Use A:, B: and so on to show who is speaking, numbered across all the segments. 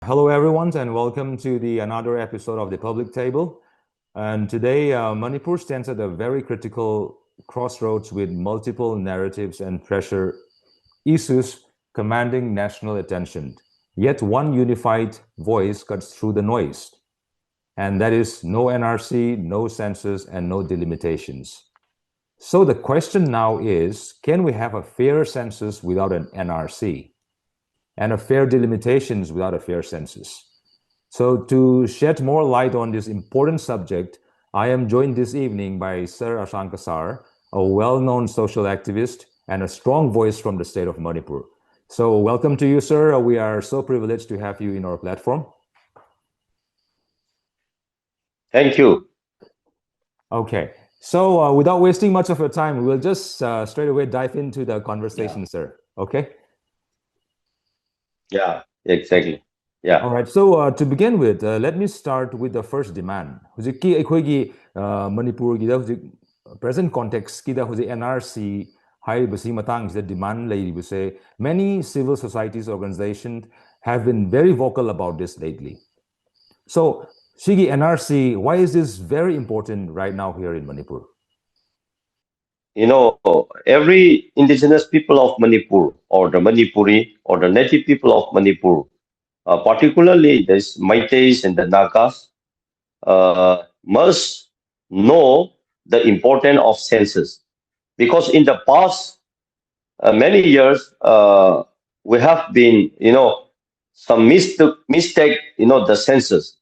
A: Hello, everyone, and welcome to another episode of the Public Table. And today, Manipur stands at a very critical crossroads with multiple narratives and pressure issues commanding national attention. Yet one unified voice cuts through the noise, and that is no NRC, no census, and no delimitations. So the question now is, can we have a fair census without an NRC? And a fair delimitations without a fair census? So to shed more light on this important subject, I am joined this evening by Sir Ashang Kasar, a well-known social activist and a strong voice from the state of Manipur. So welcome to you, sir. We are so privileged to have you in our platform.
B: Thank you.
A: Okay. So without wasting much of your time, we'll just straight away dive into the conversation, sir. Okay?
B: Yeah, exactly. Yeah.
A: All right. So to begin with, let me start with the first demand. Hujiki ekhoi Manipur gida hujik present context kida hujik NRC haibasi matang is the demand laibuse. Many civil societies organizations have been very vocal about this lately. So Shigi NRC, why is this very important right now here in Manipur?
B: You know, every indigenous people of Manipur, or the Manipuri, or the native people of Manipur, particularly the Meiteis and the Nagas, must know the importance of census. Because in the past many years, we have been, some mistake, the census.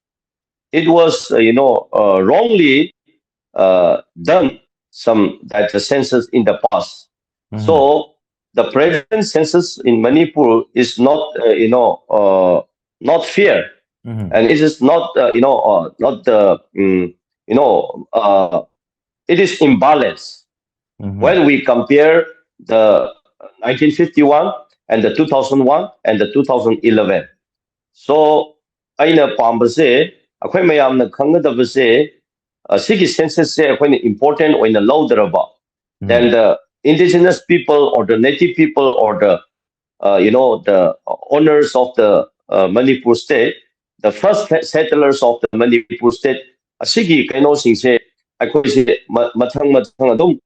B: It was, wrongly done that the census in the past. So the present census in Manipur is not, not fair, and it is not, not the, it is imbalance when we compare the 1951 and the 2001 and the 2011. So, aina pambase, akwai mayamna khangadabase, Sigi census say important when the louder then the indigenous people or the native people or the the owners of the Manipur state, the first settlers of the Manipur state, Sigi kaino sing say akwai se mathang adum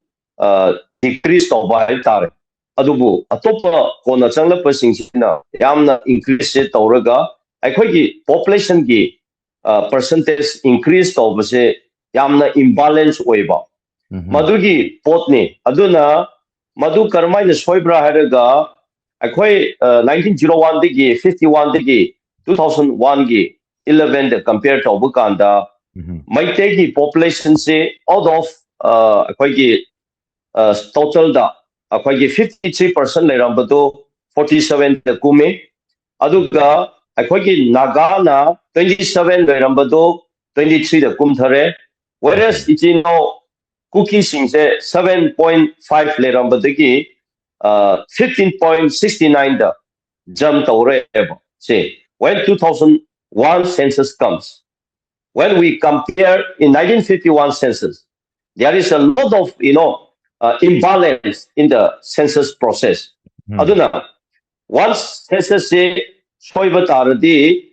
B: decrease tawba haitare. Adubu atopa kona changlapa singsina yamna increase tawraga akwai population gi percentage increase tawbase yamna imbalance oiba. Madugi potni aduna madu karmaina soibra haraga akwai 1901 digi 51 digi 2001 gi 11 the compared to bukanda maitegi population se out of akwai total da akwai 53% leirambado 47 the kumi aduga akwai naga na 27 leirambado 23 the kumthare. Whereas it's cookie sings 7.5 lerambadagi 15.69 the jump to say when 2001 census comes. When we compare in 1951 census, there is a lot of imbalance in the census process. Aduna once census say soibataradi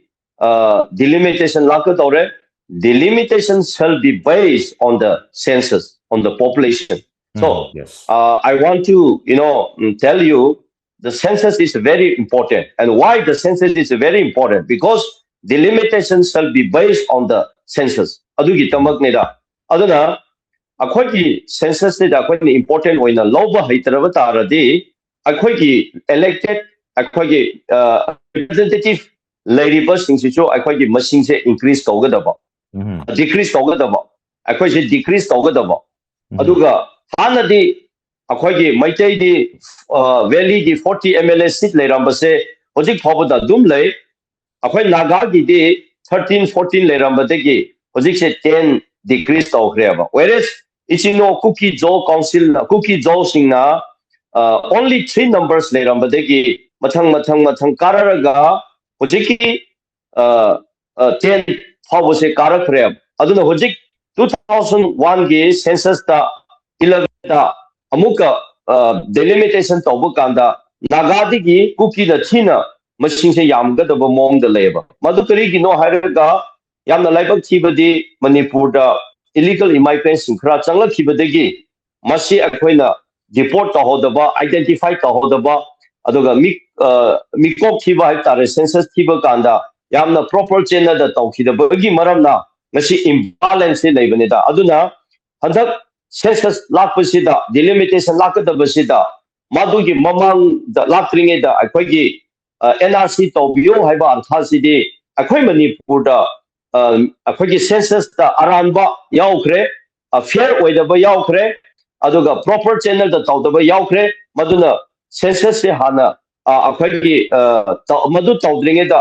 B: delimitation lakatore. Delimitation shall be based on the census, on the population. So, I want to, tell you the census is very important. And why the census is very important? Because delimitation shall be based on the census. Adugi tamak neda. Aduna, akwai census is important when a loba haitarava taradi, akwai elected, akwai representative lady busing sicho, akwai machine se increase togadaba. Decrease togadaba. Akwai decrease togadaba. Aduga hanadi akwai Maitai di valley di 40 MLA seat leirambase hojik phobada dum lei akwai naga gi di 13-14 leirambadegi hojik se 10 decrease togreba. Whereas ichino cookie joe council na cookie joe singna only 3 numbers leirambadegi mathang kararaga hojiki 10 phobose karakreb. Aduna hojik 2001 gi census ta 11 ta amuka delimitation tawbukanda nagadi gi cookie da china masing se yamgadaba mong da leba madu kari gino hairaga yamna laibak thibadi Manipur da illegal immigrants khra changla thibadagi masi akhoina deport ta hodaba identify ta hodaba aduga mikok thiba hai tare census thiba kanda yamna proper channel da tawkhidabagi maramna masi imbalance se leibane da aduna handak census lakpasida delimitation lakadabasida madugi mamang da lakringe da akhoi NRC tawbiyo haiba arthasidi akhoi Manipur da akhoi census da aranba yaukre fair oidaba yaukre aduga proper channel da tawdaba yaukre maduna census se hana akhoi madu tawdringe da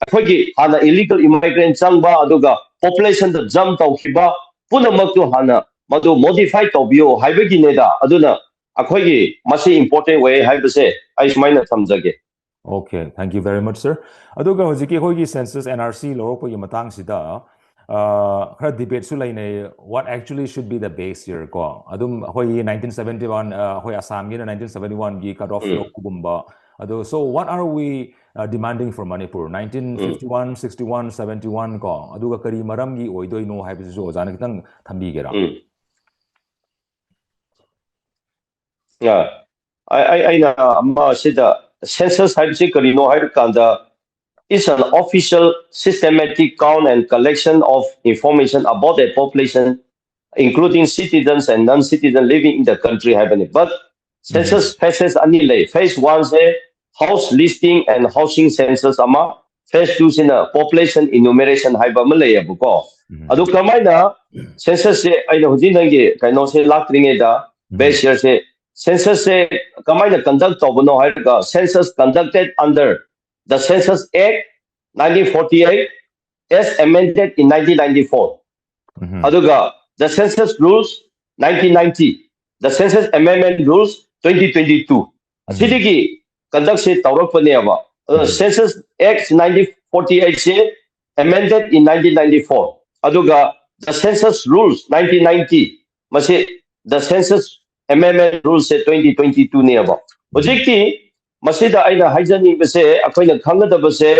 B: akhoi hana illegal immigrant changba aduga population da jump tawkhiba punamak tu hana madu modify tawbiyo haibagi neda aduna akhoi masi important way haibase ai sumaina thamjage.
A: Okay, thank you very much, sir. Aduga hojiki hoigi census NRC lorok pogi matang sida khara debate su laine what actually should be the base here ko adum hoi 1971 hoi Assam gi 1971 gi cut off gumba ado so what are we demanding for Manipur 1951 61 71 ko aduga kari maram gi oidoi no haibisu so jana kitang thambi gera.
B: Yeah, I said census is an official systematic count and collection of information about the population, including citizens and non-citizens living in the country. But census phases anile. Phase 1 say house listing and housing census ama. Phase 2 is population enumeration haiba malaya buko. Adu kamaina census se aina hujinangi kaino se lakringe da base year se census se kamaina conduct tobono haiga census conducted under the Census Act 1948 as amended in 1994. Aduga the Census Rules 1990, the Census Amendment Rules 2022. Sidiki conduct se tawrakpaneaba. Census Act 1948 se amended in 1994. Aduga the Census Rules 1990, masi the Census Amendment Rules se 2022 neaba. Ojiki masida aina haijani base akoina khangadaba se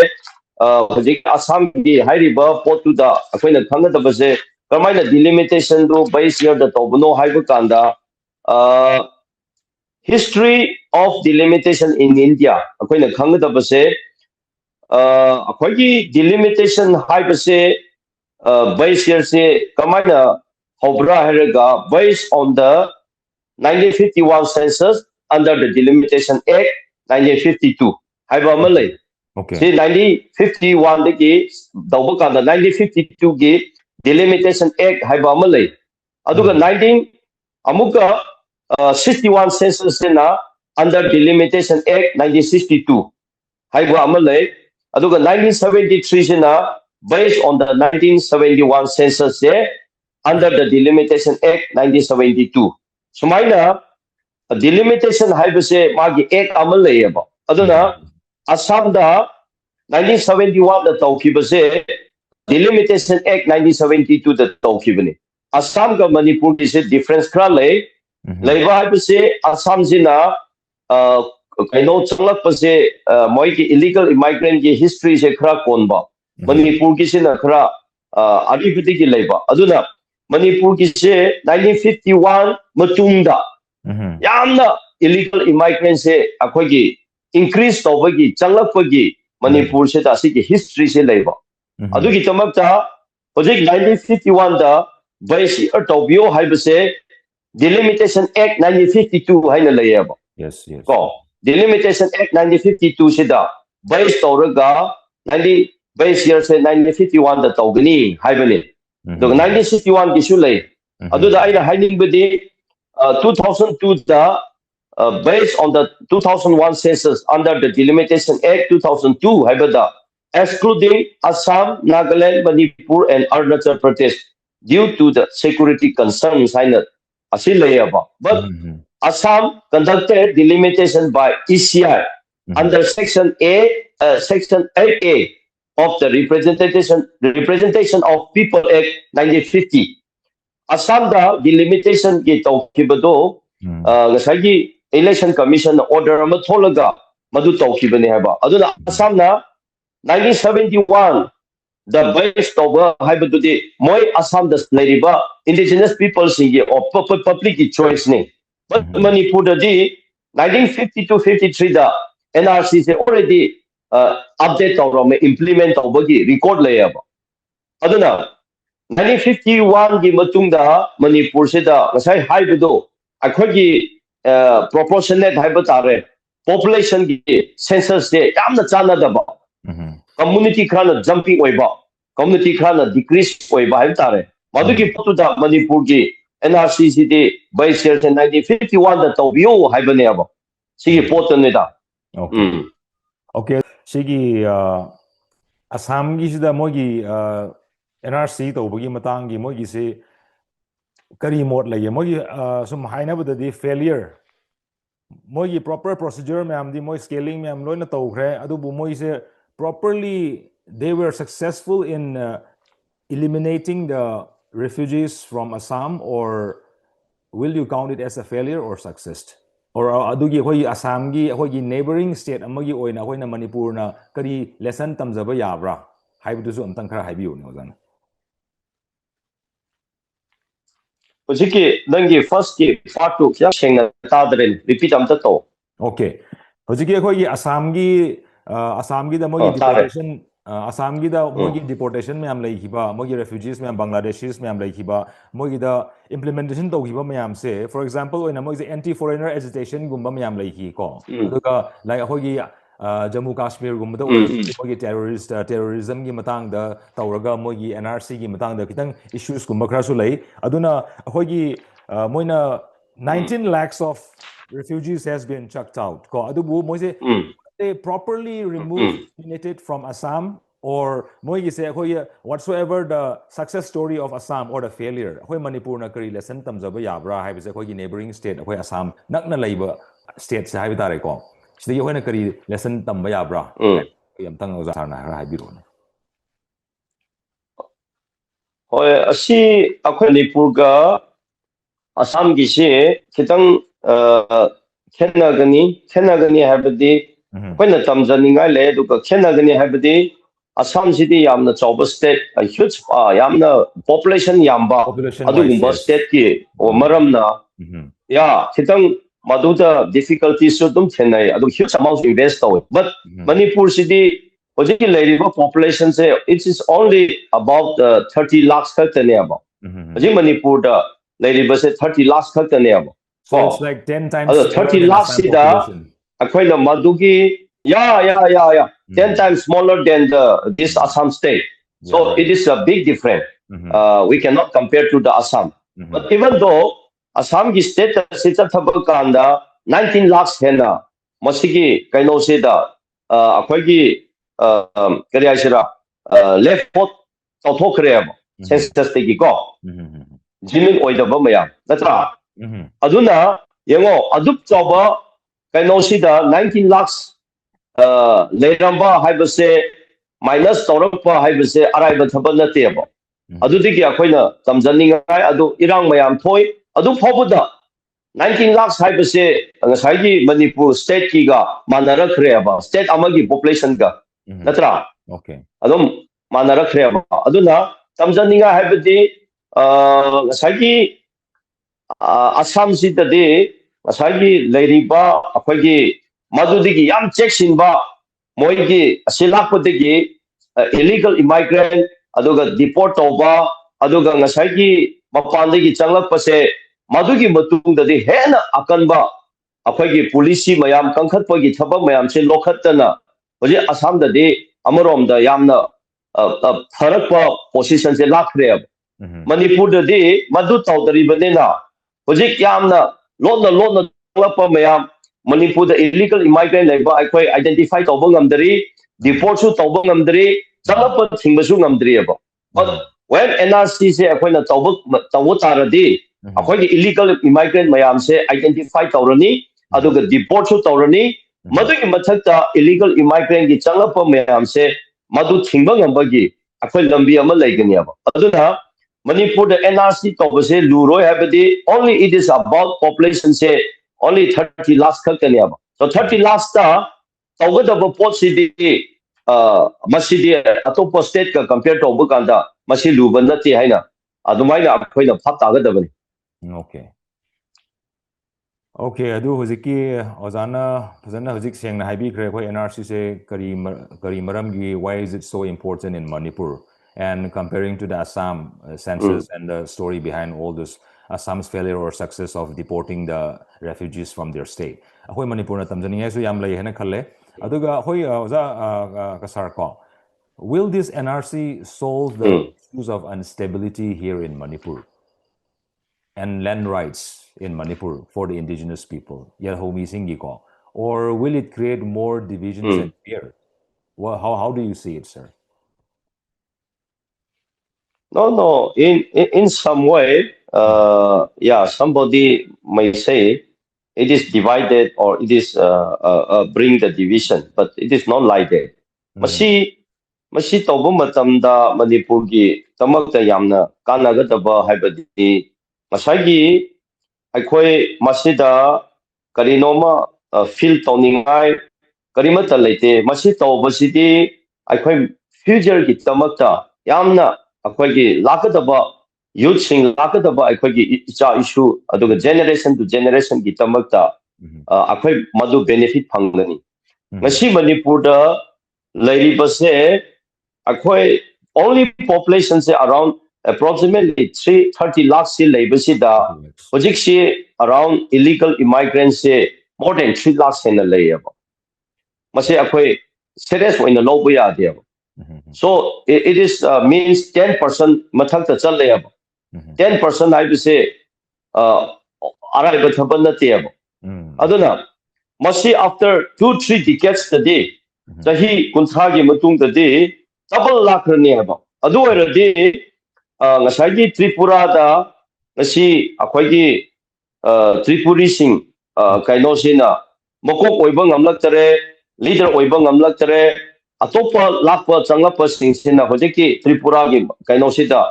B: hojik Assam gi hairiba potu da akoina khangadaba se kamaina delimitation do base year da tobono haiba kanda history of delimitation in India akoina khangadaba se akoigi delimitation haiba se base year se kamaina hobra heraga based on the 1951 census under the Delimitation Act 1952. Haiba malay.
A: Okay.
B: See 1951 dagi dauba kanda 1952 gi Delimitation Act haiba malay. Aduga 61 census na under Delimitation Act 1962 haiba malay. Aduga 1973 na based on the 1971 census under the Delimitation Act 1972. Sumaina delimitation haibase magi act amal layaba aduna Assam da 1971 da tawkhibase delimitation act 1972 da tawkhibani Assam ga Manipur is a difference khra lay laiba haibase Assam jina kaino changlak pase moi ki illegal immigrant ki history se khra konba Manipur ki sina khra adipati ki laiba aduna Manipur ki se 1951 matungda yamna illegal immigrants se akogi increase tobagi changlakpagi Manipur se ta sigi history se leiba adugi tamakta hojik 1951 da base tobio haibase Delimitation Act 1952 haina layaba.
A: Yes.
B: Ko Delimitation Act 1952 se da base toraga 90 base year se 1951 da togani haibani do 1961 gisu lay adu da aina hiding bedi 2002 the based on the 2001 census under the Delimitation Act 2002 haibada excluding Assam, Nagaland, Manipur and Arunachal Pradesh due to the security concerns asilayaba. But Assam conducted delimitation by ECI under Section 8A of the Representation of People Act 1950. Assam da delimitation ki tawkhibado ngasagi election commission order ama tholaga madu tawkibane haba aduna Assam na 1971 the base over haibadudi moi Assam das leriba indigenous people singi or public choice ne but Manipur di 1952-53 the NRC se already update tawrame implement tawbagi record layaba aduna 1951 gi matungda Manipur se da ngasai haibado akhogi proportionate haiba tare population gi census se yamna chana daba community khana jumping oiba community khana decrease oiba hai tare madugi potuda Manipur gi NRC city by year 1951 da tawbiu haibane aba sigi potone da
A: okay okay sigi Assam gi sida mogi NRC tawbagi matangi mogi se kari mot lagi mogi sum haina budadi failure mogi proper procedure ma'am दी मोई scaling ma'am लोई ना तौखरे अदु बु मोई से properly they were successful in eliminating the refugees from Assam, or will you count it as a failure or success? Or adugi hoi Assam gi hoi neighboring state amagi oina hoi na Manipur na kari lesson tamzaba yabra haibu su amtang khara haibiu ni ozan
B: Hojiki nangi first ki part 2 kya shenga tadren repeat amta to
A: okay hojiki hoi Assam gi da mogi deportation Assam gi da mogi deportation में हम लाइकी बा मोगी refugees में हम Bangladeshis में हम लाइकी बा मोगी दा implementation तो की बा में हम से for example ओइना मोगी anti foreigner agitation गुम्बा में हम लाइकी को अदुगा like होगी जम्मू कश्मीर गुम्बा तो मोगी terrorism की मतंग दा तौरगा मोगी NRC की मतंग दा कितंग issues गुम्बा खरासु लाई अदुना होगी Moina 19 lakhs of refugees has been chucked out को अदु वो मोजे they properly eliminated from Assam, or whatsoever the success story of Assam or the failure Manipur na kari lesson tamzaba yabra hai neighboring state Assam nakna laiba state se hai tare ko sidi hoi na kari lesson tamba yabra yam tang uzarna hai biro
B: hoi asi akhoi Manipur ga Assam gi se khitang khenagani habadi when the Tamzania led to Kenagani Habidi, Assam City Yamna Chauba State, a huge Yamna population Yamba, Adumba State ki or Maramna. Yeah, Kitang Maduda difficulties so don't Kenai, a huge amount invest away. But Manipur City, particularly population say it is only about 30 lakhs Kataneba. Manipur the lady was 30 lakhs Kataneba.
A: So it's like 10 times
B: 30 lakhs Aquila Madugi, 10 times smaller than this Assam state. So it is a big difference. We cannot compare to the Assam. But even though Assam state is a tabakanda 19 lakhs hena, Masiki Kaino Seda, Akwagi Kariashira, left foot Tokreab, census take go. Jimmy Oidabamaya. That's right. Aduna, Yango, Adup Toba. Kaino sida 19 lakhs leiramba haibase minus tawrapa haibase araiba thaba nateba adudigi akoina tamjaninga adu irang mayam thoi adu phobuda 19 lakhs haibase ngasai Manipur state ki ga manarakhre aba state amagi population ga natra
A: okay
B: adum manarakhre aba aduna tamjaninga haibadi ngasai Assam sida de Asagi Leriba, Apagi, Madudigi, Yam Cheksinba, Moigi, Silapodigi, illegal immigrant, Aduga deport over, Aduga Nasagi, Mapandigi Changlapase, Madugi Matung, the Hen Akanba, Apagi, Polici, Mayam, Kankatpagi, Taba Mayam, Say Lokatana, Oje Assam the day, Amarom, the Yamna, Tarakpa positions a Lakreb. Manipur the day, Madu Tautari Banana, Oje Yamna. Lona Lapa Mayam, Manipur the illegal immigrant labor, I quite identified Obongamdari, deport to Tobongamdari, Salapa Timbasungam. But when NRC say Aquina Tawutaradi, according illegal immigrant Mayam say identified Taurani, Aduga deport to Taurani, Madu Matata illegal immigrant Salapa Mayam say Madu Timbangambagi, Aquil Lambiama Laganiaba. Aduna. Manipur the NRC Tobase Luro Habidi, only it is about population say only 30 lakhs Kalkaniaba. So 30 lakhs tawgadaba pot sidi masidi atopa state ka compare to bukanda masi luba nati haina adumaina akhoina phap tagadabani.
A: Okay. Okay, adu huziki ozana fazana huzik sengna haibi kre khoi NRC se kari maram gi why is it so important in Manipur and comparing to the Assam census and the story behind all this Assam's failure or success of deporting the refugees from their state. Hoi Manipur na tamjani hai su yam lai hena khalle aduga hoi oza kasar ko will this NRC solve the issues of instability here in Manipur and land rights in Manipur for the indigenous people? Or will it create more divisions and fear? Well, how do you see it, sir?
B: No. In some way, yeah, somebody may say it is divided or it is bring the division, but it is not like that. Masi tawba matamda Manipur gi tamakta yamna kanagadaba haibadi masagi akhoi masida karinoma feel tawningai karimata leite masi tawbasidi akhoi future gi tamakta yamna akhoi lakadaba youth sing lakadaba akhoi icha issue aduga generation to generation gi tamakta akhoi madu benefit phangani ngasi Manipur da lairi base akhoi only population se around approximately 330 lakh se labasi da hojik se around illegal immigrants se more than 3 lakhs in the layaba mase akhoi serious oina lobu ya de so it is means 10% mathak ta chal layaba 10% I say arai ba thaban na te aduna masi after 2-3 decades today sahi kuntha gi matung today double lakh ne aba adu eradi ngasagi Tripura da ngasi akhoi gi Tripuri sing kaino sina mokok oiba ngamlak tare leader oiba ngamlak tare atopa lakpa changapa sing sina hojeki Tripura gi kaino sida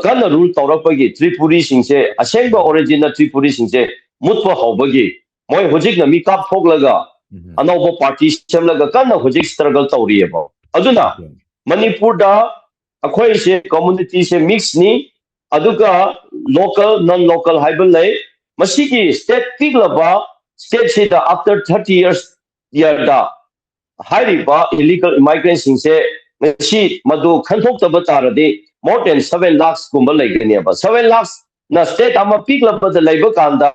B: kana rule tawrapa gi Tripuri sing se asengba original Tripuri sing se mutpa hobagi moi hojik na mi kap thoklaga anobo party semlaga kana hojik struggle tawrieba aduna Manipur da akhoi se community se mix ni aduga local non local haibal lay masigi state piglaba state se da after 30 years year da hariba illegal immigrants sing se masi madu khanthok taba tarade more than 7 lakhs kumba laigani ba 7 lakhs na state ama piglaba da laiba kanda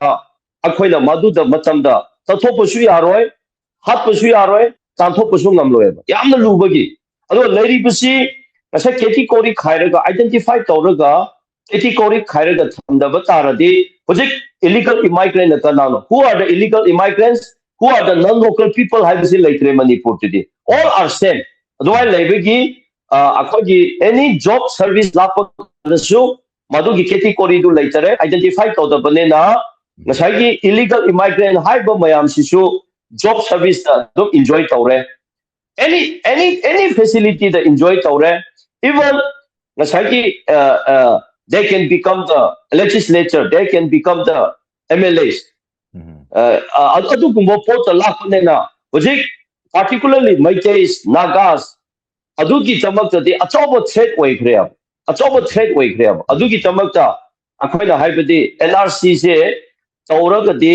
B: akhoi na madu da matam da tathopu su yaroi hatpu su yaroi tanthopu su ngamloi ba yamna lubagi ado lairi busi asa category khairaga identify tawraga category khairaga thamdaba taradi hojik illegal immigrant na kanano who are the illegal immigrants who are the non local people haibisi laitre Manipur today all are same otherwise laibegi akhogi any job service lapa dasu madugi category du laitare identify tawdabane na ngasagi illegal immigrant haiba mayam sisu job service da do enjoy tawre any facility that enjoy tawre even ngasagi they can become the legislature they can become the MLAs adu gumbo pot lakne na hojik particularly Maitais Nagas adugi tamakta de achobo threat oikre adugi tamakta akhoina haibadi NRC se tawraga de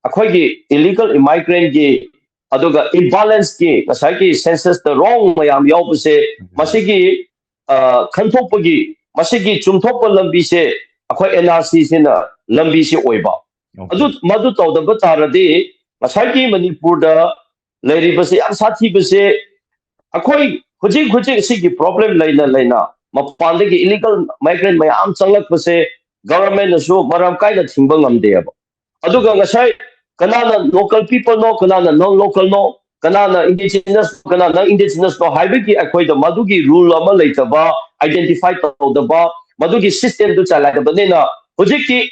B: akhoigi illegal immigrant gi aduga imbalance ki ngasagi census the wrong mayam yaubse masigi khanthokpagi masigi chumthokpa lambi se akhoi NRC sina lambi se oiba adu madu tawdaba tarade ngasagi Manipur da lairi base am sathi base akhoi hujik sigi problem laina mapandagi illegal migrant mayam changlak base government na so maram kaida thingba ngamde aba aduga ngasai kanana local people no kanana non local no kanana indigenous no haibiki akhoi da madugi rule ama leitaba identify tawdaba madugi system du chalaidaba nena hojiki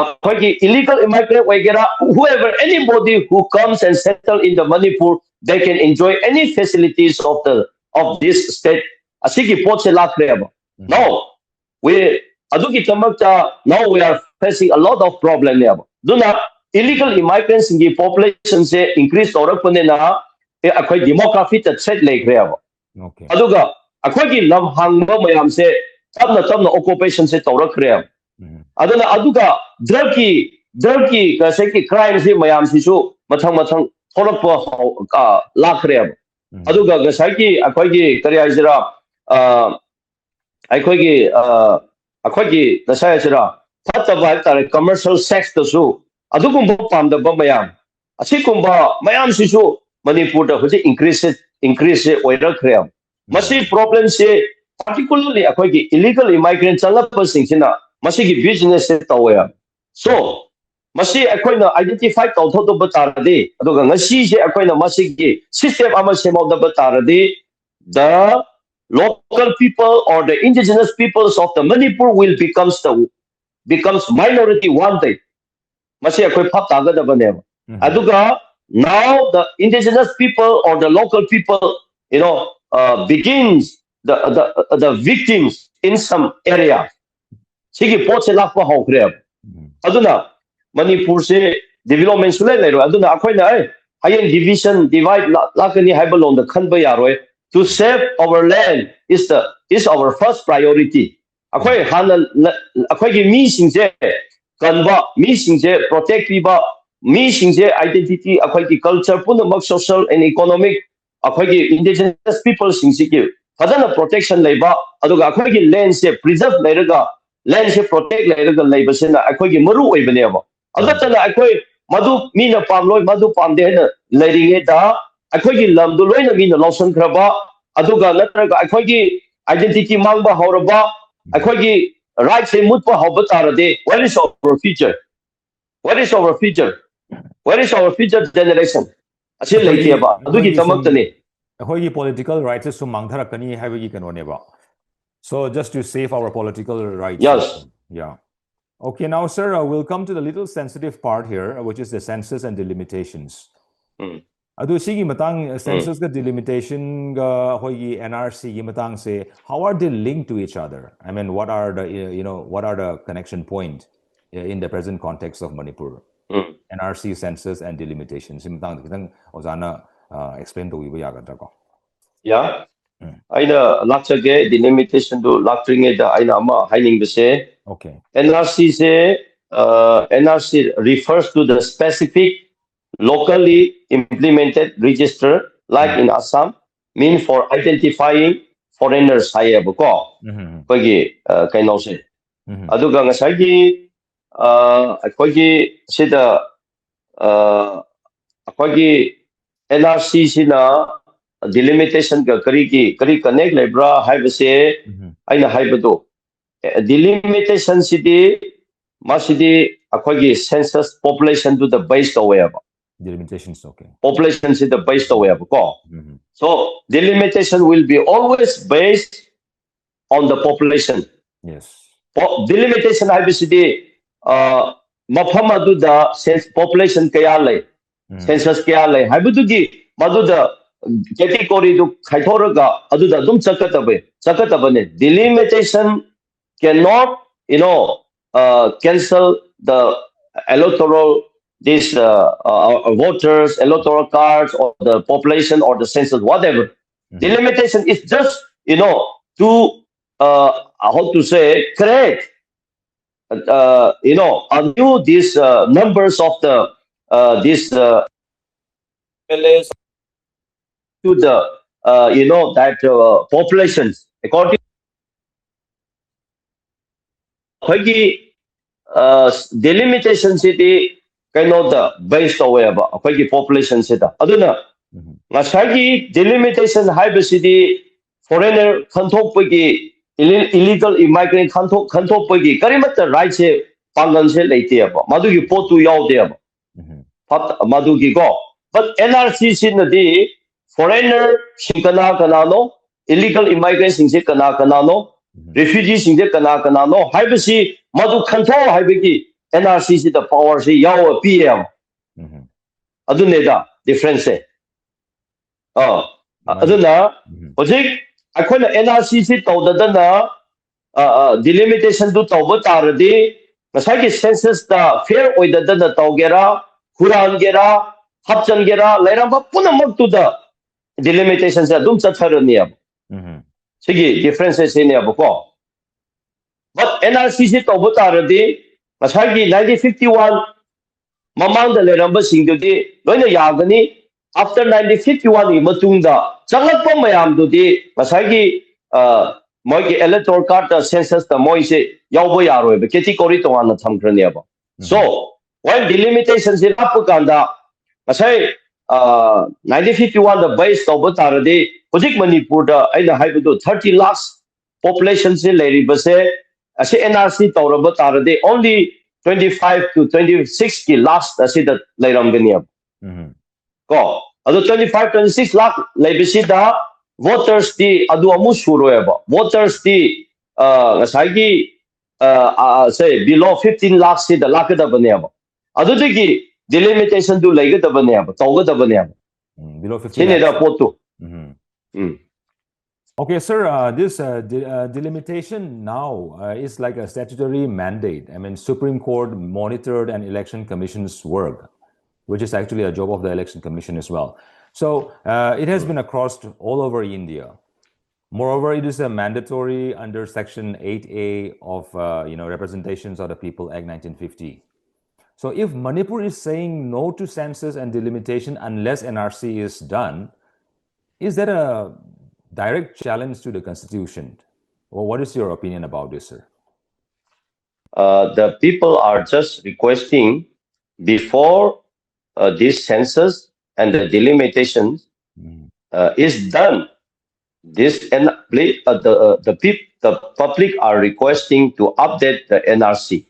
B: akhoi illegal immigrant wagera whoever anybody who comes and settle in the Manipur they can enjoy any facilities of this state asigi potse lakreba now we adugi tamakta now we are facing a lot of problem there duna illegal immigrants in the population se increase tawrakpane na akhoi demography ta set lekreba
A: Okay.
B: aduga akhoi gi lam hangba mayam se tamna occupation se tawrakre aduna aduga drug ki ka se ki crime se mayam si su mathang thorakpa ka lakre aduga ga sai ki akhoi gi kari ajira akhoi gi nasai ajira fataba tare commercial sex to su adugum pamda ba mayam asikumba mayam si su Manipur da hoje increase oira khream masi problem se particularly akhoi gi illegal immigrant chalapa singchina masi gi business se tawaya so masi akhoi na identify taw tho do batarade aduga ngasi se akhoi na masi gi system ama semau da batarade the local people or the indigenous peoples of the Manipur will becomes minority one day masi akhoi phap taga da bane aduga now the indigenous people or the local people, begins the victims in some area. Sigi pot se lakpa hokre. Aduna Manipur se development sule lero. Aduna akhoi na hayen division divide lakani haibalon the khanba yaroi. To save our land is our first priority. Akhoi hanal akhoi gi mi singje kanba mi singje protect piba mi singje identity akhoi ki culture punamak social and economic akhoi ki indigenous people singsi ki fadana protection leiba aduga akhoi ki land se preserve leiraga land se protect leiraga leiba sena akhoi ki maru oibane ba agatana akhoi madu mina pamloi madu pamde na leiringe da akhoi ki lamdu loina mina lawson khraba aduga natraga akhoi ki identity mangba horaba akhoi ki right se mutpa hoba tarade what is our future what is our future where is our future generation? Asil laitia ba. Adugi tamak tani.
A: Akhoi political rights is mangtharakani haibagi kanoneba. So just to save our political rights.
B: Yes.
A: Yeah. Okay, now sir, we'll come to the little sensitive part here, which is the census and delimitations. Adu sigi matang census ga delimitation ga hoigi NRC gi matang se how are they linked to each other? I mean, what are the connection point in the present context of Manipur? NRC census and delimitation. Simtang kitang ozana explain to we yagadra ko.
B: Yeah. Aina laksage delimitation to laktringe da aina ama haining bese.
A: Okay.
B: NRC refers to the specific locally implemented register like in Assam mean for identifying foreigners hayabu ko. Kogi kaino se. Aduga ngasai gi akhoi sida akhoi NRC sina delimitation ka kari connect lebra haibase aina haibado delimitation city masidi akhoi census population to the based aware
A: Delimitation is okay.
B: Population is the based aware ko so delimitation will be always based on the population.
A: Yes.
B: Delimitation haibase mafam aduda population kaya lay census kaya lay haibudugi maduda category du khaithoraga aduda dum chakatabane delimitation cannot cancel the electoral voters electoral cards or the population or the census whatever. Delimitation is just to how to say correct undo these numbers of the this to the that populations according delimitation city the based away about population city aduna ngasagi delimitation high city foreigner kanthokpagi illegal immigrant kanthokpagi karimata right se pangan se leite aba madugi potu yaude aba pat madugi go but NRC sin the foreigner singkana kanano illegal immigrant singse kana kanano refugees singse kana kanano haibasi madu kantho haibagi NRC si the power se yaw PM aduneda difference aduna hojik akhona NRC si tawdadana delimitation do tawba taradi masagi census da fair oidadana tawgera huran gera hapchan gera lairamba punamak to the delimitation se adum chatharani ab sigi differences in ab ko but NRC se to butaradi masagi 1951 mamang da leramba singdudi loina yagani after 1951 ni matungda changlakpa mayam dudi masagi moigi electoral card census the moise yawbo yaroi be category to an thamkrani aba so when delimitation is up kanda masai 1951 the base of butaradi hojik manipur da aina haibudu 30 lakhs population se leri base ase NRC tawraba tarade only 25 to 26 ki last asi da leiramgani ab ko ado 25 26 lakh leibisi da voters di adu amu suroeba voters di ngasai gi say below 15 lakh si da lakh da bane ab adu gi delimitation du leiga da bane ab tawga da bane ab
A: below 15
B: sine da potu
A: Okay, sir, this delimitation now is like a statutory mandate. I mean, Supreme Court monitored an election commission's work, which is actually a job of the election commission as well. So it has been across all over India. Moreover, it is a mandatory under Section 8A of Representations of the People Act 1950. So if Manipur is saying no to census and delimitation unless NRC is done, is that a direct challenge to the Constitution? Well, what is your opinion about this, sir?
B: The people are just requesting before this census and the delimitation is done. This and the public are requesting to update the NRC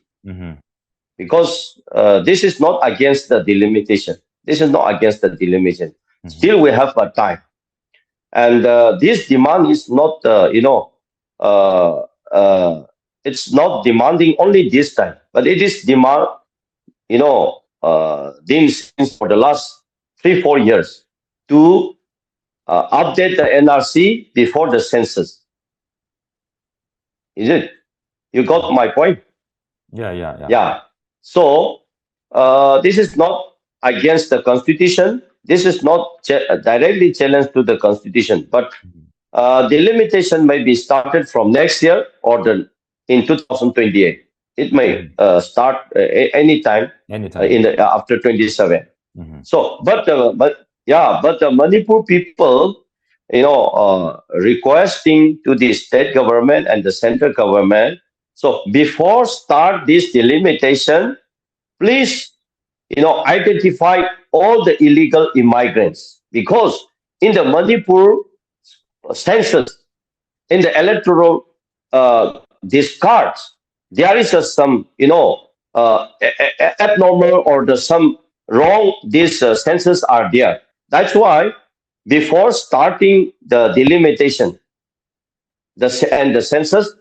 B: because this is not against the delimitation. This is not against the delimitation. Still, we have a time. And this demand is not, it's not demanding only this time, but it is demand, since for the last 3-4 years to update the NRC before the census. Is it? You got my point?
A: Yeah.
B: So this is not against the Constitution. This is not directly challenged to the Constitution, but delimitation may be started from next year or in 2028. It may start anytime after 27. So, but the Manipur people, requesting to the state government and the central government. So, before start this delimitation, please, identify all the illegal immigrants, because in the Manipur census, in the electoral discards, there is some, abnormal or some wrong. These census are there. That's why before starting the delimitation, and the census,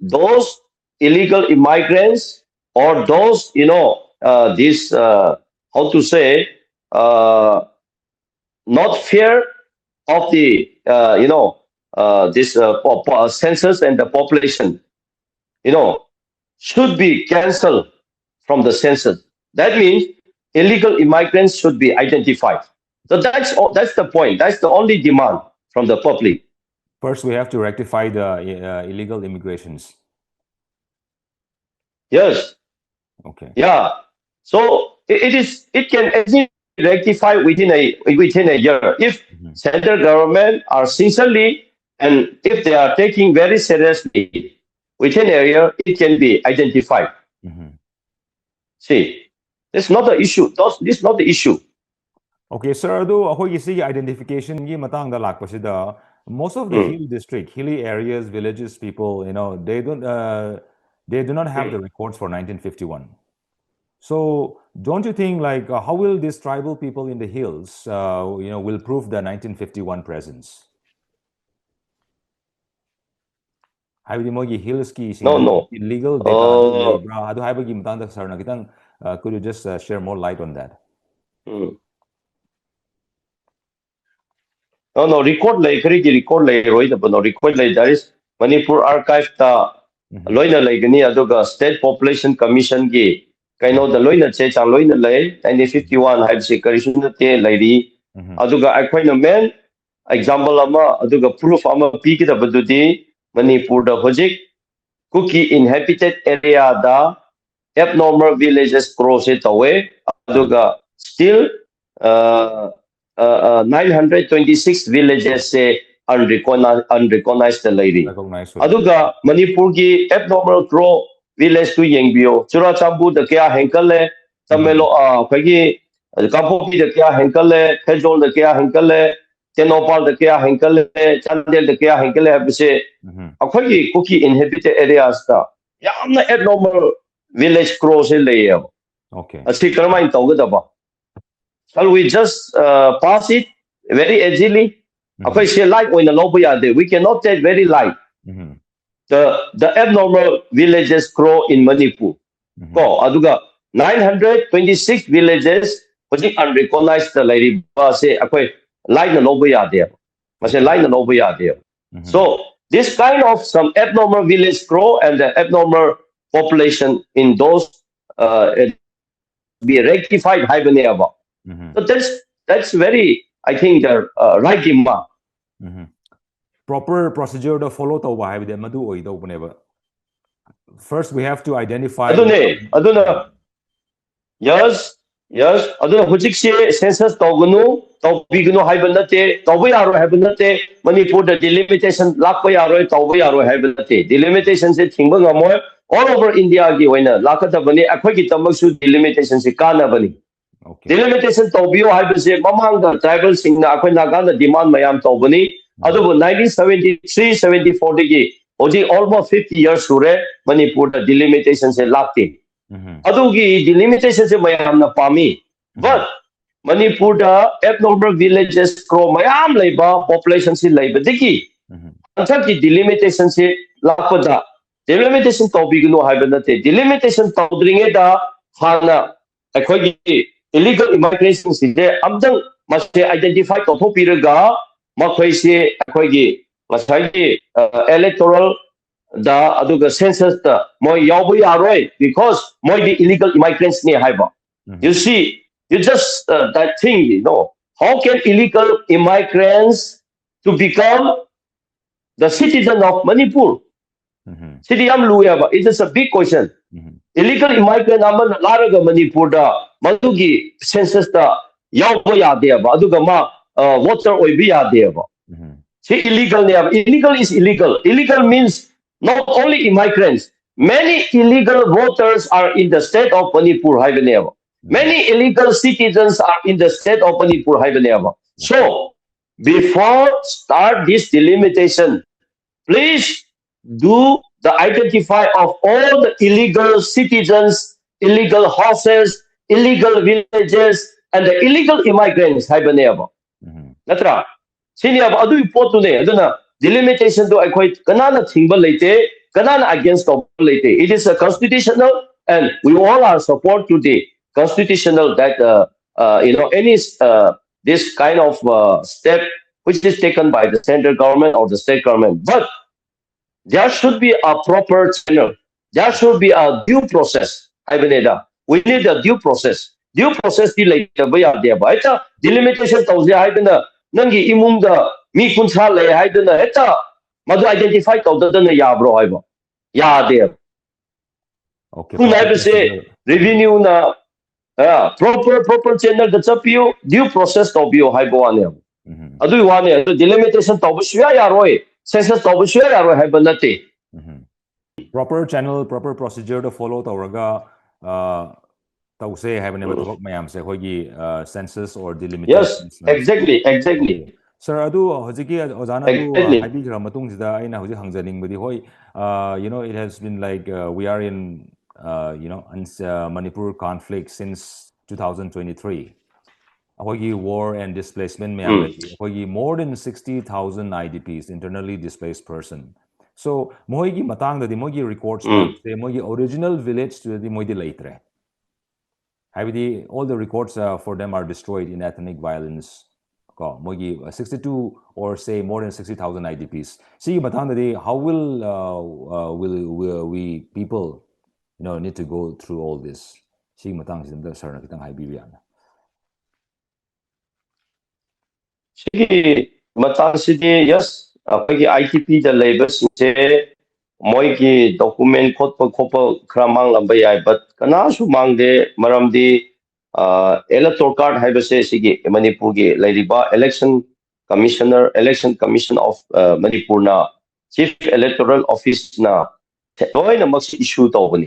B: those illegal immigrants or those, how to say, not fear of the, this census and the population, should be cancelled from the census. That means illegal immigrants should be identified. So that's the point. That's the only demand from the public.
A: First, we have to rectify the illegal immigrations.
B: Yes.
A: Okay.
B: Yeah. So it can easily rectify within a year if central government are sincerely, and if they are taking very seriously within a year, it can be identified. See, this is not the issue. This is not the issue.
A: Okay, sir. The identification most of the hill district, hilly areas, villages, people, they do not have the records for 1951. So don't you think, like, how will these tribal people in the hills, will prove the 1951 presence?
B: No.
A: Illegal data. Could you just share more light on that?
B: No, record like there is Manipur archive loina like aduga state population commission gi the loina che chang loina lay 1951 have security te lady aduga akoina men example ama aduga proof ama piki da badudi Manipur da hojik cookie inhabited area da abnormal villages cross it away aduga still 926 villages say unrecognized lady aduga Manipur gi abnormal crow village to yengbio chura chambu da kya henkale tamelo phagi kapopi da kya henkale phejol da kya henkale tenopal da kya henkale chandel da kya henkale habse akhoi cookie inhabited areas ta yamna abnormal village cross layer
A: okay
B: asi karma tawgada shall we just pass it very easily akhoi say light oina lobo yade we cannot take very light the abnormal villages grow in Manipur ko aduga 926 villages hojik unrecognized lady ba se akhoi light na lobo yade mase light na lobo yade so this kind of some abnormal village grow and the abnormal population in those be rectified haibane aba so that's very I think the right imma
A: proper procedure to follow to haibde madu oi do buneba first we have to identify
B: aduna yes aduna hojik se census togunu tobigunu haibanate tobu yaro haibanate Manipur the delimitation lakpa yaro tobu yaro haibanate delimitation se thingba ngamoy all over India gi hoina lakata bani akhoi gi tamaksu delimitation se kana bani delimitation tobio haibase mamang da tribal singna akhoi naga demand mayam tobani adubu 1973 74 digi odi almost 50 years sure Manipur the delimitation se lakti adugi delimitation se mayam na pami but Manipur the abnormal villages grow mayam laiba population se laiba digi anthaki delimitation se lakpada delimitation tobigno haibanate delimitation todringe da hana akhoi gi illegal immigration se amdang must identify to thopiraga makhoi se akhoi gi masai gi electoral da aduga census da moi yabu yaroi because moi the illegal immigrants ne haiba you see you just that thing how can illegal immigrants to become the citizen of Manipur city am luyaba it is a big question illegal immigrant aman laraga Manipur da madugi census da yabu yade ba aduga ma voter oibi yade ba see illegal ne illegal is illegal illegal means not only immigrants many illegal voters are in the state of Manipur haibaneva many illegal citizens are in the state of Manipur haibaneva so before start this delimitation please do the identify of all the illegal citizens illegal houses illegal villages and the illegal immigrants haibaneva natra senior adu report ne aduna delimitation do akhoi kanana thingba leite kanana against of leite it is a constitutional and we all are support to the constitutional that any this kind of step which is taken by the central government or the state government but there should be a proper channel there should be a due process ibeneda we need a due process di leite ba ya de ba eta delimitation tawse haidana nangi imungda mi kunsa lay haidana eta madu identify tawdana yabro haiba yade
A: okay
B: kunai se revenue na proper channel da chapio due process tawbio haiba wane adu wane delimitation tawbshya yaroi census tawbshya yaroi haiba nate
A: proper channel proper procedure to follow tawraga tawse haibane ba mayam se hoigi census or delimitation
B: yes exactly
A: Sir, adu hojiki ozana adu habi gra matung sida aina hoji hangjaning badi hoi it has been like we are in Manipur conflict since 2023 hoigi war and displacement me hoigi more than 60,000 IDPs internally displaced person so moigi matang da di moigi records se moigi original village to di moigi laitre habidi all the records for them are destroyed in ethnic violence 62 or say more than 60,000 IDPs. See, how will we people need to go through all this? See,
B: Sige Matang yes, apagi ITP the labels say moiki document kopa kramang lambay but kanasu mangde maramdi electoral card habase sige Manipurgi Ladiba election commission of Manipur na chief electoral office na toy na mas issue to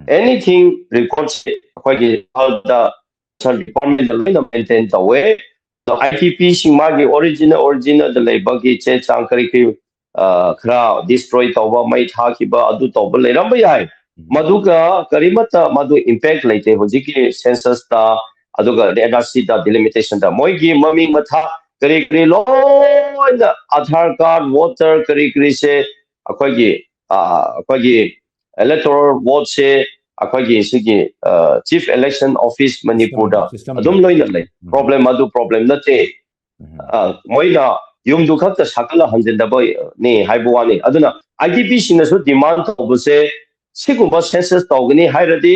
B: anything records apagi the department maintain the way the ITP singmagi original the labagi che chankari ki kra destroy tawba mai thakiba adu tawba leiramba yai maduga karimata madu impact laite hojiki census ta aduga NRC ta delimitation ta moigi mami matha kari loina Aadhaar card voter kari se akogi electoral vote se akogi sigi chief election office Manipur da adum loina lay problem adu problem nate moina yumdu khakta sakala hanjindaba ni haibuwani aduna IDP sinasu demand tawbse sigumba census tawgani hairadi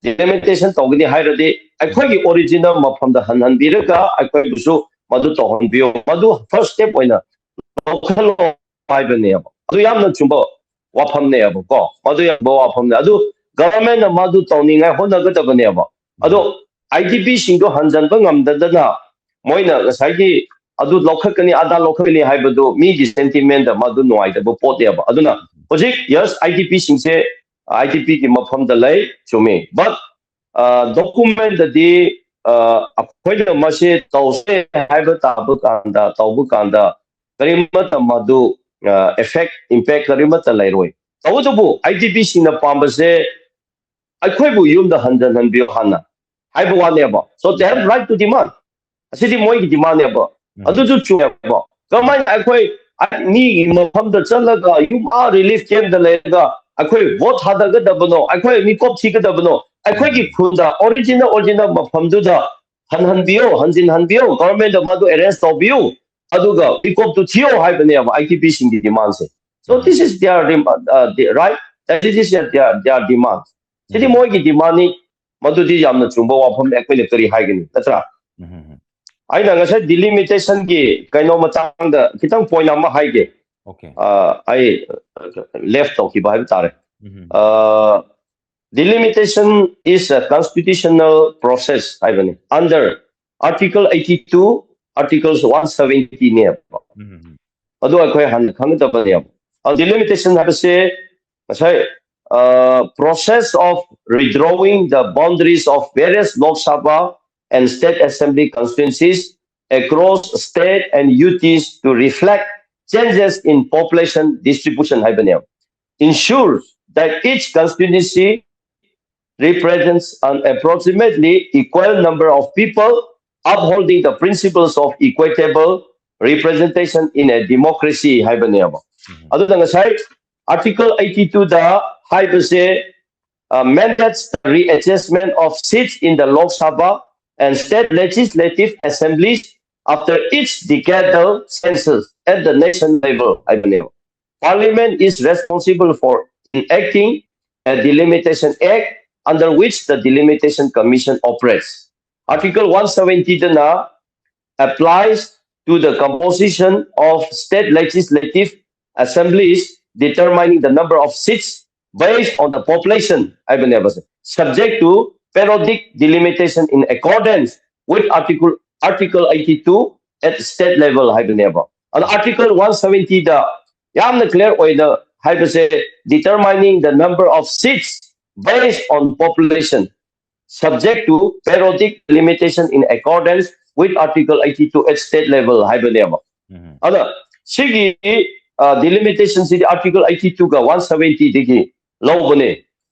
B: delimitation tawgani hairadi akogi original mafamda hanbiraga akoi busu madu tawhanbiyo madu first step oina local haibane adu yamna chumba wafamne ko madu yambo wafamne adu government na madu tawninga honagadabane adu IDP singdo hanjanba ngamdadana moina ngasagi adu lokhakani ada lokhakani haibadu mi gi sentiment da madu noida bo pote aba aduna hojik yes IDP singse IDP ki mafam da lai chumi but document da di apoida mase tawse haiba tabu kanda karimata madu effect impact karimata lai roi tawdubu IDP singna pambase akhoibu yumda hanjan hanbiyo hana haiba wale aba so they have right to demand asidi moi demand aba aduju chuba kamai akoi ni mafam da chalaga yum relief camp da lega akoi vote hadaga dabano akoi mi kop thiga dabano akoi ki khunda original mafam du da hanjin hanbiyo government da madu arrest tobiyo aduga mi kop tu thio haibane aba ITP singi demand se so this is their right that is their demand sidi moi ki demand ni madu di yamna chumba wafam akoi le kari haigani tatra I know that delimitation ki kaino matang da kitang point amma haige.
A: Okay.
B: I left talking about tare. Delimitation is a constitutional process. I mean under Article 82, Articles 170 ne. Ado akoi hang da ba ne. Delimitation have say process of redrawing the boundaries of various Lok Sabha and state assembly constituencies across state and UTs to reflect changes in population distribution ensures that each constituency represents an approximately equal number of people upholding the principles of equitable representation in a democracy other than aside Article 82 the mandates the readjustment of seats in the Lok Sabha and state legislative assemblies after each decadal census at the nation level. Parliament is responsible for enacting a delimitation act under which the delimitation commission operates. Article 170 applies to the composition of state legislative assemblies determining the number of seats based on the population, subject to periodic delimitation in accordance with Article 82 at state level. And Article 170 the yamna clear determining the number of seats based on population subject to periodic delimitation in accordance with Article 82 at state level. Other sigi delimitation the Article 82 ga 170 digi low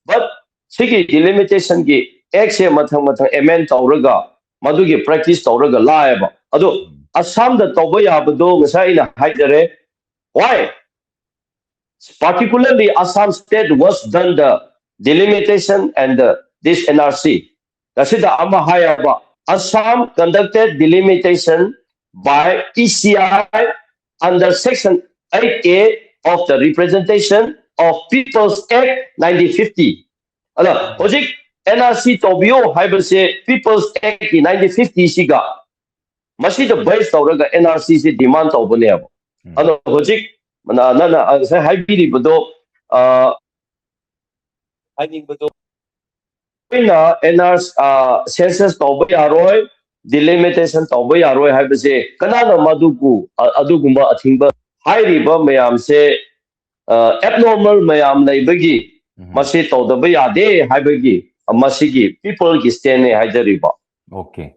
B: but sigi delimitation gi X mathang amend tawraga madugi practice tawraga laeba ado Assam da tawba yabado ngasai na haidare why particularly Assam state was done the delimitation and this NRC that's it amma hayaba Assam conducted delimitation by ECI under section 8A of the Representation of People's Act 1950 ala hojik NRC Tobio Haibase People's Act 1950 Siga masi the base tawraga NRC se demand tawbane ano hojik na sa haibiri bodo haibiri bodo na NRC census tawba yaroi delimitation tawba yaroi haibase kanana madugu adugumba athingba hairiba mayam se abnormal mayam laibagi masi tawdaba yade haibagi masigi people ki stand ne haijariba.
A: Okay.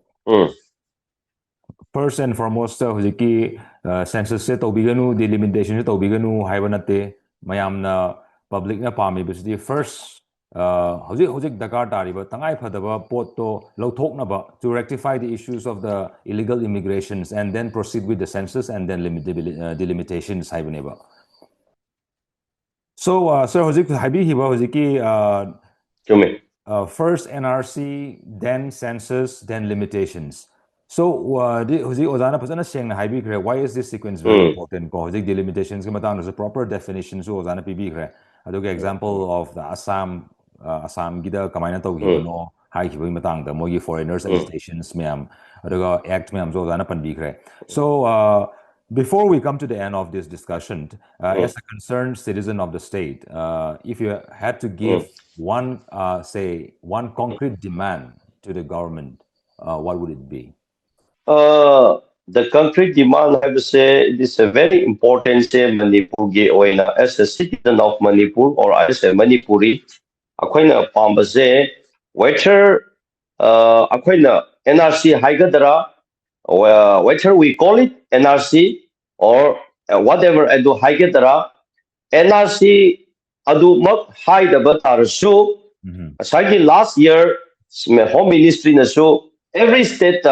A: First and foremost, hujiki census se tobiganu delimitation se tobiganu haibanate mayam na public na pami bisdi first hujik dakar tariba tangai phadaba pot to lauthokna ba to rectify the issues of the illegal immigrations and then proceed with the census and then delimitations haibaneba. So sir hujik haibi hiba hujiki first NRC, then census, then limitations. So, why is this sequence very important? Delimitations, there's a proper definition. So, example of the Assam gida kamay to no high matang the mogi foreigners agitations meam act meam so before we come to the end of this discussion, as a concerned citizen of the state, if you had to give one concrete demand to the government, what would it be?
B: The concrete demand, I would say, it is a very important say Manipur as a citizen of Manipur or as a Manipuri, akoina pambase, whether akoina NRC haigadara, whether we call it NRC or whatever adu haigadara, NRC adu mak haidaba tarasu, aside last year, Home Ministry nasu, every state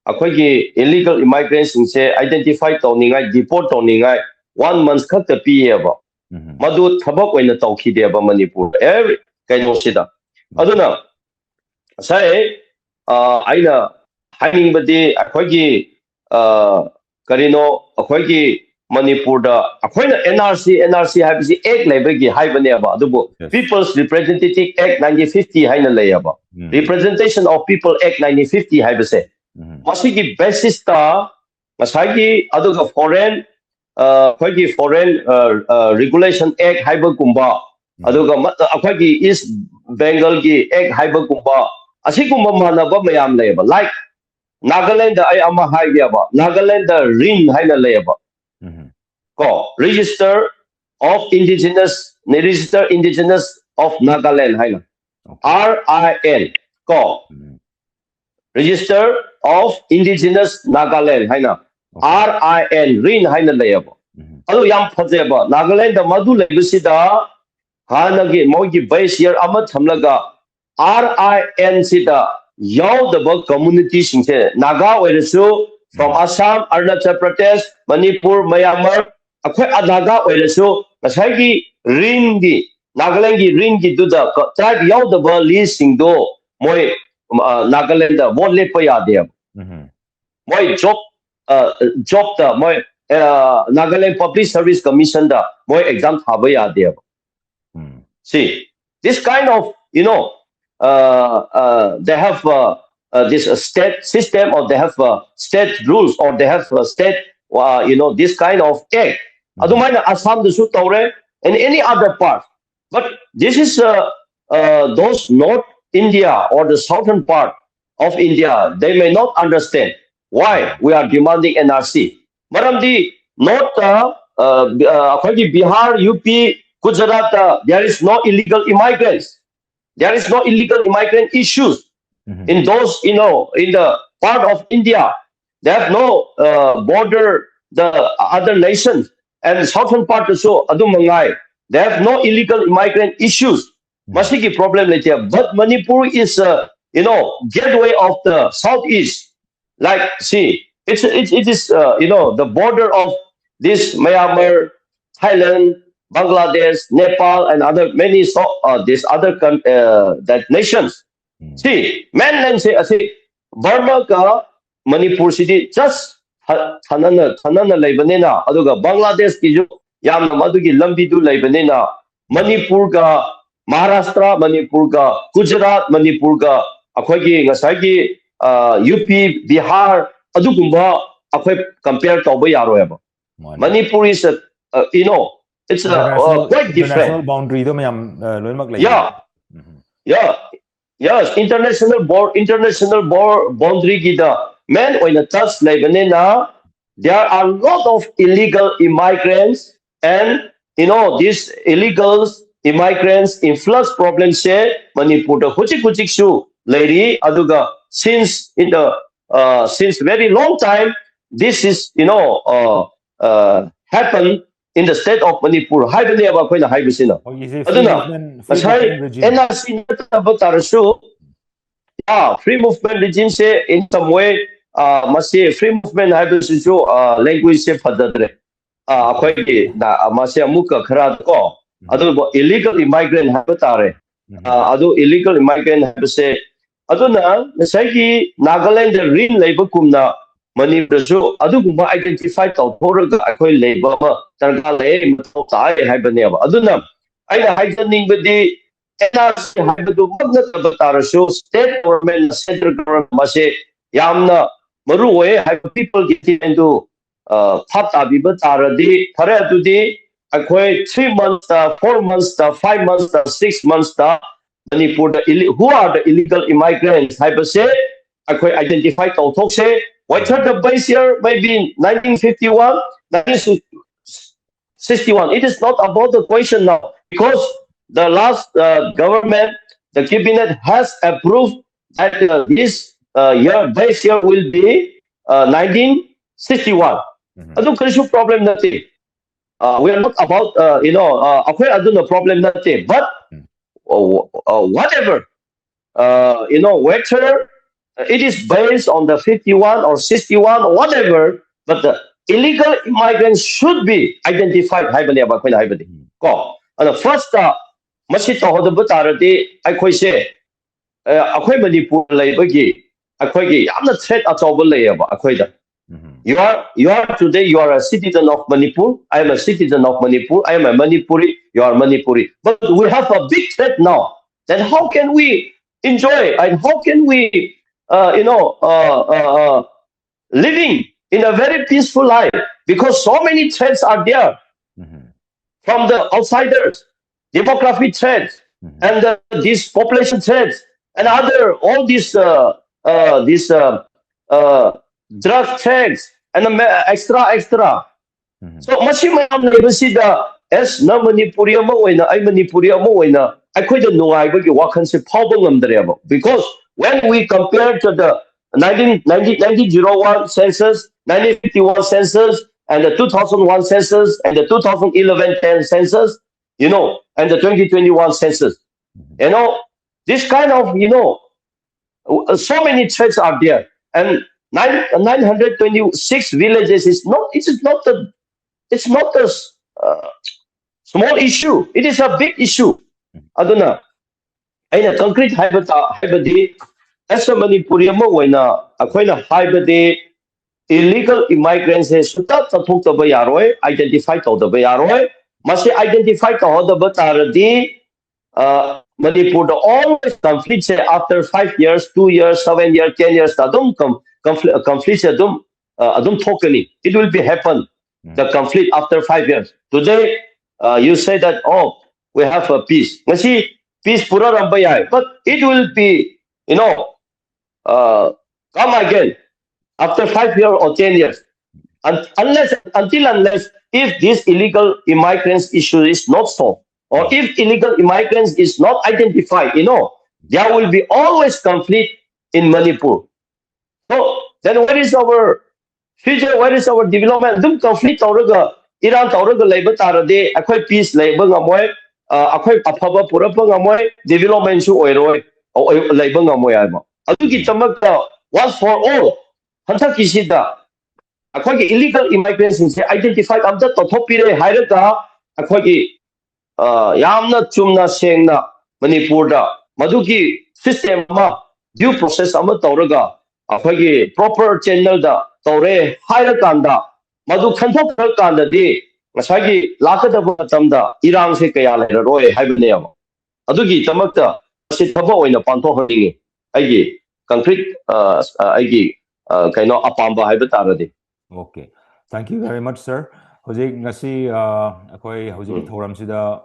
B: akoigi illegal immigrants se identify tawningai deport tawningai 1 month khakta piyeba madu thabak oina tawkhideba Manipur every kaino sida aduna sai aina haining badi akoigi karino akoigi Manipur da akoina NRC habisi act laibagi haibaneba adubu People's Representative Act 1950 haina layaba Representation of People Act 1950 haibase masigi basis ta masagi aduga foreign regulation act haiba kumba aduga akhagi East Bengal gi act haiba kumba asigumba manaba mayam leba like Nagaland ay ama haiyaba Nagaland ring haina leba ko register indigenous of Nagaland haina RIN ko Register of Indigenous Nagaland haina RIN rin haina layaba adu yam phajeba Nagaland da madu lebisida hanagi mogi base year ama thamlaga RIN sida yaudaba community singse Naga oirasu from Assam, Arunachal Pradesh, Manipur, Myanmar akhoi adaga oirasu masagi ringi Nagaland ringi duda tribe yaudaba list singdo moi Nagaland vote lepa yade moi job da moi Nagaland Public Service Commission da moi exam thaba yade see this kind of they have this state system or they have state rules or they have state this kind of act adumaina Assam su tawre and any other part but this is those North India or the southern part of India, they may not understand why we are demanding NRC. Maramdi, not Bihar, UP, Gujarat, there is no illegal immigrants. There is no illegal immigrant issues in those, in the part of India. They have no border, the other nations, and southern part also, Adumangai, they have no illegal immigrant issues. Masiki problem later, but Manipur is gateway of the southeast. Like see, it is the border of this Myanmar, Thailand, Bangladesh, Nepal, and other many these other that nations. See, mainland say Burma ka Manipur city just Thanana Lebanena, aduga Bangladesh ki jo yam madugi lambi du Lebanena, Manipur ka Maharashtra, Manipur ka Gujarat, Manipur ka akhoi ngasai ki UP, Bihar, adugumba akoi compare tawba yaroyaba. Manipur is a it's quite different.
A: International boundary do mayam loimak lay.
B: Yeah. Yes, international boundary gida. Men when the touch Lebanese, there are a lot of illegal immigrants, and these illegal immigrants influx problems say Manipur the huchik shu lady aduga since since very long time this is happened in the state of Manipur. Haibani aba koina haibisina. Aduna masai NRC natarasu free movement regime say in some way masi free movement haibisu language se phadadre akhoi na masi amuka khara ko adu illegal immigrant habatare adu illegal immigrant habse aduna masai ki Nagaland rin labor kumna Manipur so adugumba identify tawthorga akhoi labor ma targa le mathau tai haibani aba aduna aina haijaning bedi NRC haibadu magna tabatarasu state government central government mase yamna maruwe have people getting into thata biba taradi thare adudi akhoi 3 months 4 months 5 months 6 months Manipur who are the illegal immigrants haibase akhoi identify tawthokse whether the base year maybe 1951 1961 it is not about the question now because the last government, the cabinet has approved that this base year will be 1961. I don't think problem nothing. We are not about I don't know problem nothing. But whatever whether it is based on the 51 or 61 or whatever, but the illegal immigrants should be identified. And the first masi tohodaba taradi akhoi se akhoi Manipur laibagi akhoi gi yamna threat achawba layaba akhoi da you are today you are a citizen of Manipur. I am a citizen of Manipur. I am a Manipuri. You are Manipuri. But we have a big threat now. Then how can we enjoy and how can we living in a very peaceful life because so many threats are there from the outsiders. Demographic threats and these population threats and all these drug threats and extra. So maximum lebasida as na Manipuri ama oina ay Manipuri ama oina akhoi da nuai ba gi wakhan se phawba ngamdre because when we compare to the 1901 census, 1951 census and the 2001 census and the 2011 census and the 2021 census. This kind of, so many threats are there. And 926 villages is not, it's not a small issue. It is a big issue. Aduna, aina concrete haibadi, as a Manipuri ama waina, akoina haibadi, illegal immigrants is suta tathuk taba yaroi, identify taba yaroi, must identify the taradi Manipur always conflicts after 5 years, 2 years, 7 years, 10 years. Conflicts tokeni. It will be happen. The conflict after 5 years. Today, you say that we have a peace. Masi peace pura rambayai, but it will be come again after 5 years or 10 years. Unless if this illegal immigrants issue is not solved, or if illegal immigrants is not identified, there will be always conflict in Manipur. So then where is our future? Where is our development? Dum conflict tauraga Iran tauraga labor tarade, akhoi peace labor ngamoy, akhoi apaba purapa ngamoy, development su oiroi labor ngamoy ayma. Adugi tamakta once for all. Hanta kisida. Akhoi illegal immigrants identified amda tothopire hairaga akhoi yamna chumna sengna Manipur da maduki system ama due process ama tauraga akhoi proper channel da taure hairakanda madu khanthok kanda di ngasagi lakadaba matamda irang se kaya leroi haibane ama adugi tamakta se thaba oina pantho haringi aigi concrete aigi kaino apamba haiba taradi.
A: Okay. Thank you very much, sir. Hojik ngasi akoi hojik thoram sida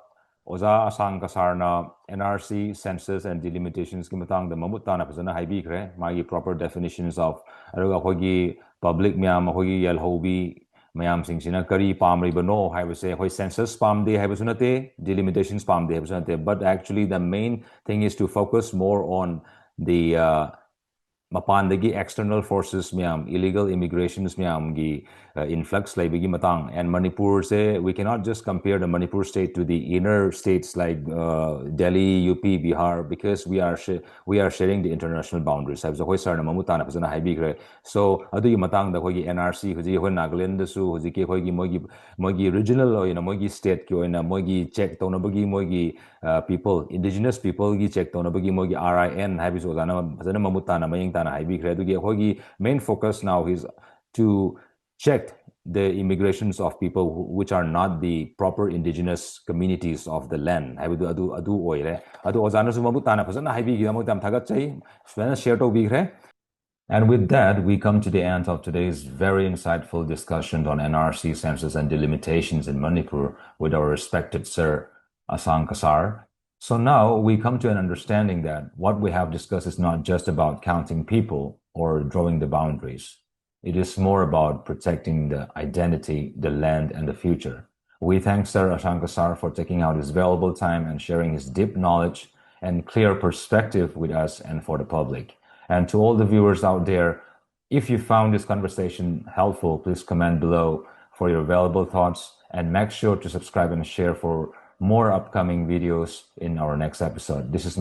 A: Oza Ashang Kasar na NRC Census and Delimitations ki matang da mamut ta na phazana haibi khre magi proper definitions of aruga khogi public myam khogi yalhobi mayam sing sina kari pamri bano haibase hoi census pamde haibasunate delimitations pamde haibasunate, but actually the main thing is to focus more on the mapandagi external forces myam, illegal immigrations myam gi influx laibigi matang, and Manipur se we cannot just compare the Manipur state to the inner states like Delhi, UP, Bihar, because we are sharing the international boundaries. Sabza hoi sar na mamutana phazana haibigre. So adu matang da hogi NRC hoji hoi Nagaland su hoji ke hogi mogi regional or mogi state ki oina mogi check tona bagi mogi people, indigenous people gi check tona bagi mogi RIN habiso dana phazana mamutana maying tana haibigre. Adu ge hogi main focus now is to check the immigrations of people which are not the proper indigenous communities of the land. Adu oire. Adu ozana su mamutana phazana haibi gi amutam thagat chai share to bigre. And with that, we come to the end of today's very insightful discussion on NRC census and delimitations in Manipur with our respected Sir Ashang Kasar. So now we come to an understanding that what we have discussed is not just about counting people or drawing the boundaries. It is more about protecting the identity, the land, and the future. We thank Sir Ashang Kasar for taking out his valuable time and sharing his deep knowledge and clear perspective with us and for the public. And to all the viewers out there, if you found this conversation helpful, please comment below for your valuable thoughts and make sure to subscribe and share for more upcoming videos in our next episode. This is